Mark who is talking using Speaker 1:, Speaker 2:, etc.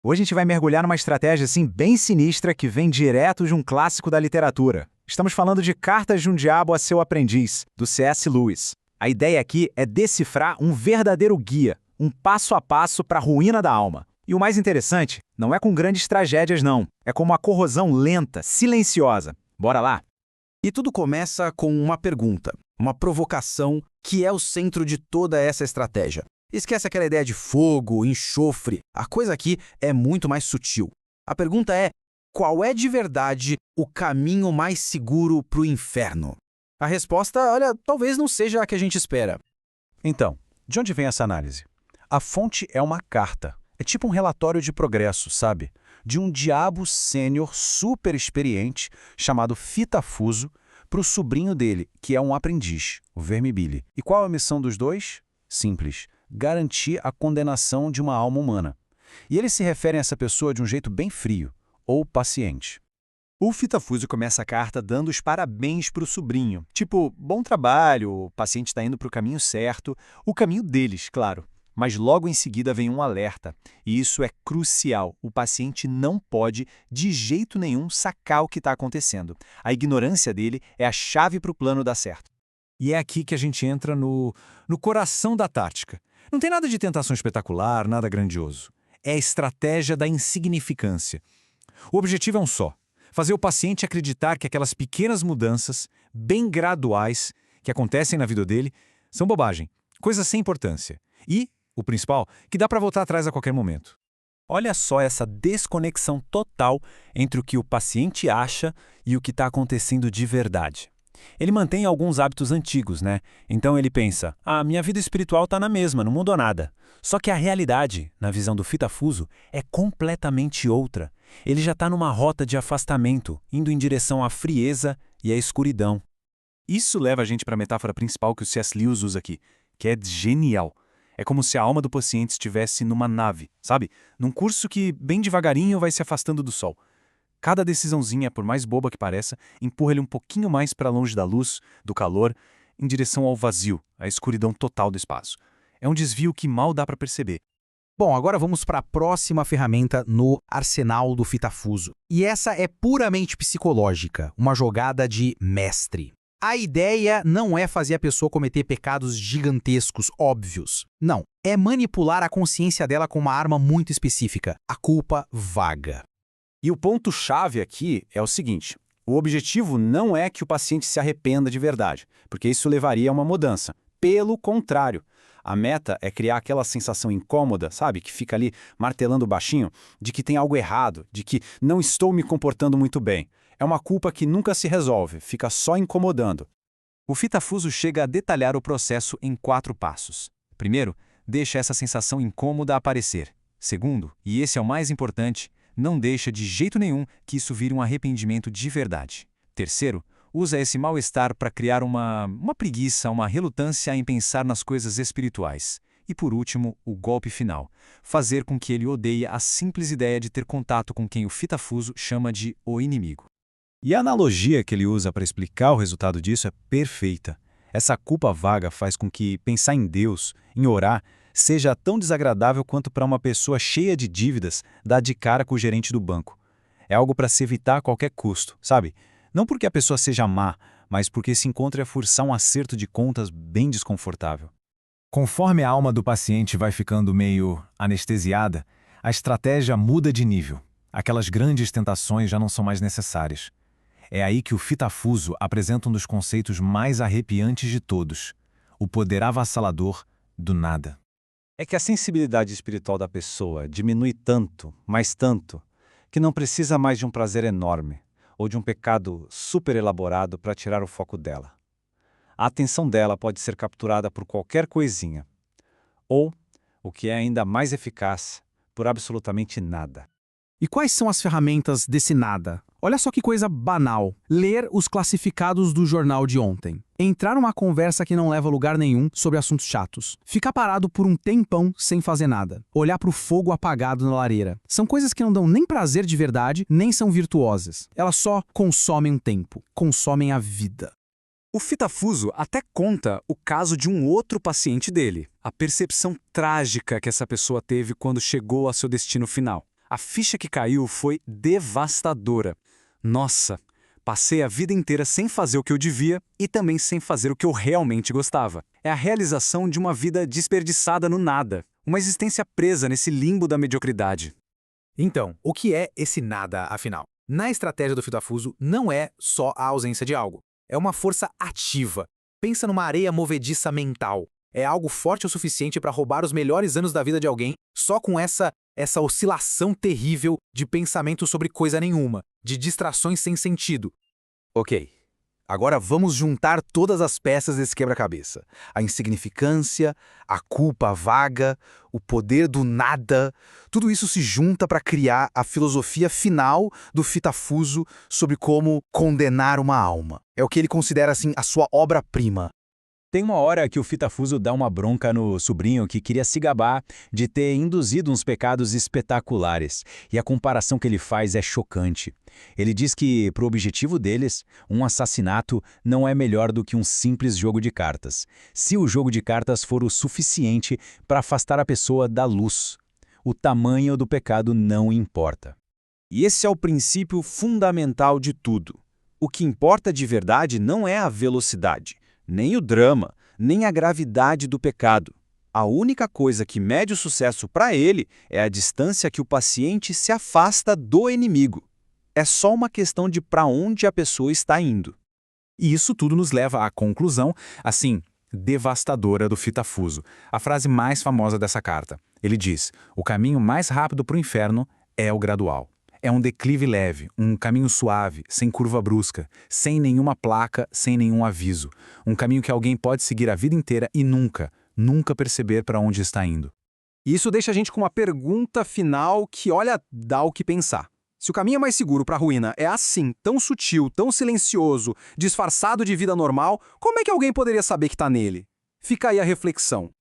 Speaker 1: Hoje a gente vai mergulhar numa estratégia assim bem sinistra que vem direto de um clássico da literatura. Estamos falando de Cartas de um Diabo a Seu Aprendiz, do C.S. Lewis. A ideia aqui é decifrar um verdadeiro guia, um passo a passo para a ruína da alma. E o mais interessante, não é com grandes tragédias não, é com uma corrosão lenta, silenciosa. Bora lá?
Speaker 2: E tudo começa com uma pergunta, uma provocação que é o centro de toda essa estratégia. Esquece aquela ideia de fogo, enxofre, a coisa aqui é muito mais sutil. A pergunta é, qual é de verdade o caminho mais seguro para o inferno? A resposta, olha, talvez não seja a que a gente espera.
Speaker 3: Então, de onde vem essa análise? A fonte é uma carta. É tipo um relatório de progresso, sabe? De um diabo sênior super experiente chamado Fitafuso para o sobrinho dele, que é um aprendiz, o Vermibile. E qual é a missão dos dois? Simples. Garantir a condenação de uma alma humana. E eles se referem a essa pessoa de um jeito bem frio, ou paciente.
Speaker 4: O Fitafuso começa a carta dando os parabéns para o sobrinho. Tipo, bom trabalho, o paciente está indo para o caminho certo, o caminho deles, claro. Mas logo em seguida vem um alerta, e isso é crucial. O paciente não pode, de jeito nenhum, sacar o que está acontecendo. A ignorância dele é a chave para o plano dar certo.
Speaker 1: E é aqui que a gente entra no coração da tática. Não tem nada de tentação espetacular, nada grandioso. É a estratégia da insignificância. O objetivo é um só: fazer o paciente acreditar que aquelas pequenas mudanças, bem graduais, que acontecem na vida dele, são bobagem, coisas sem importância. E, o principal, que dá para voltar atrás a qualquer momento.
Speaker 3: Olha só essa desconexão total entre o que o paciente acha e o que está acontecendo de verdade. Ele mantém alguns hábitos antigos, né? Então ele pensa, minha vida espiritual está na mesma, não mudou nada. Só que a realidade, na visão do Fitafuso, é completamente outra. Ele já está numa rota de afastamento, indo em direção à frieza e à escuridão.
Speaker 4: Isso leva a gente para a metáfora principal que o C.S. Lewis usa aqui, que é genial. É como se a alma do paciente estivesse numa nave, sabe? Num curso que, bem devagarinho, vai se afastando do sol. Cada decisãozinha, por mais boba que pareça, empurra ele um pouquinho mais para longe da luz, do calor, em direção ao vazio, à escuridão total do espaço. É um desvio que mal dá para perceber.
Speaker 2: Bom, agora vamos para a próxima ferramenta no arsenal do Fitafuso. E essa é puramente psicológica, uma jogada de mestre. A ideia não é fazer a pessoa cometer pecados gigantescos, óbvios. Não, é manipular a consciência dela com uma arma muito específica, a culpa vaga.
Speaker 4: E o ponto-chave aqui é o seguinte: o objetivo não é que o paciente se arrependa de verdade, porque isso levaria a uma mudança. Pelo contrário, a meta é criar aquela sensação incômoda, sabe, que fica ali martelando baixinho, de que tem algo errado, de que não estou me comportando muito bem. É uma culpa que nunca se resolve, fica só incomodando.
Speaker 3: O Fitafuso chega a detalhar o processo em 4 passos. Primeiro, deixa essa sensação incômoda aparecer. Segundo, e esse é o mais importante, não deixa de jeito nenhum que isso vire um arrependimento de verdade. Terceiro, usa esse mal-estar para criar uma preguiça, uma relutância em pensar nas coisas espirituais. E por último, o golpe final, fazer com que ele odeie a simples ideia de ter contato com quem o Fitafuso chama de o inimigo.
Speaker 1: E a analogia que ele usa para explicar o resultado disso é perfeita. Essa culpa vaga faz com que pensar em Deus, em orar, seja tão desagradável quanto para uma pessoa cheia de dívidas dar de cara com o gerente do banco. É algo para se evitar a qualquer custo, sabe? Não porque a pessoa seja má, mas porque se encontra a forçar um acerto de contas bem desconfortável. Conforme a alma do paciente vai ficando meio anestesiada, a estratégia muda de nível. Aquelas grandes tentações já não são mais necessárias. É aí que o Fitafuso apresenta um dos conceitos mais arrepiantes de todos: o poder avassalador do nada.
Speaker 3: É que a sensibilidade espiritual da pessoa diminui tanto, mas tanto, que não precisa mais de um prazer enorme ou de um pecado super elaborado para tirar o foco dela. A atenção dela pode ser capturada por qualquer coisinha, ou, o que é ainda mais eficaz, por absolutamente nada.
Speaker 2: E quais são as ferramentas desse nada? Olha só que coisa banal. Ler os classificados do jornal de ontem. Entrar numa conversa que não leva a lugar nenhum sobre assuntos chatos. Ficar parado por um tempão sem fazer nada. Olhar para o fogo apagado na lareira. São coisas que não dão nem prazer de verdade, nem são virtuosas. Elas só consomem um tempo, consomem a vida.
Speaker 4: O Fitafuso até conta o caso de um outro paciente dele, a percepção trágica que essa pessoa teve quando chegou ao seu destino final.
Speaker 3: A ficha que caiu foi devastadora. Nossa, passei a vida inteira sem fazer o que eu devia e também sem fazer o que eu realmente gostava. É a realização de uma vida desperdiçada no nada, uma existência presa nesse limbo da mediocridade.
Speaker 2: Então, o que é esse nada, afinal? Na estratégia do Fitafuso, não é só a ausência de algo. É uma força ativa. Pensa numa areia movediça mental. É algo forte o suficiente para roubar os melhores anos da vida de alguém só com essa oscilação terrível de pensamento sobre coisa nenhuma, de distrações sem sentido. Ok, agora vamos juntar todas as peças desse quebra-cabeça. A insignificância, a culpa vaga, o poder do nada, tudo isso se junta para criar a filosofia final do Fitafuso sobre como condenar uma alma. É o que ele considera assim a sua obra-prima.
Speaker 1: Tem uma hora que o Fitafuso dá uma bronca no sobrinho que queria se gabar de ter induzido uns pecados espetaculares, e a comparação que ele faz é chocante. Ele diz que, para o objetivo deles, um assassinato não é melhor do que um simples jogo de cartas, se o jogo de cartas for o suficiente para afastar a pessoa da luz. O tamanho do pecado não importa.
Speaker 5: E esse é o princípio fundamental de tudo. O que importa de verdade não é a velocidade, nem o drama, nem a gravidade do pecado. A única coisa que mede o sucesso para ele é a distância que o paciente se afasta do inimigo. É só uma questão de para onde a pessoa está indo.
Speaker 2: E isso tudo nos leva à conclusão, assim, devastadora do Fitafuso, a frase mais famosa dessa carta. Ele diz: o caminho mais rápido para o inferno é o gradual. É um declive leve, um caminho suave, sem curva brusca, sem nenhuma placa, sem nenhum aviso. Um caminho que alguém pode seguir a vida inteira e nunca perceber para onde está indo.
Speaker 3: E isso deixa a gente com uma pergunta final que, olha, dá o que pensar. Se o caminho mais seguro para a ruína é assim, tão sutil, tão silencioso, disfarçado de vida normal, como é que alguém poderia saber que está nele? Fica aí a reflexão.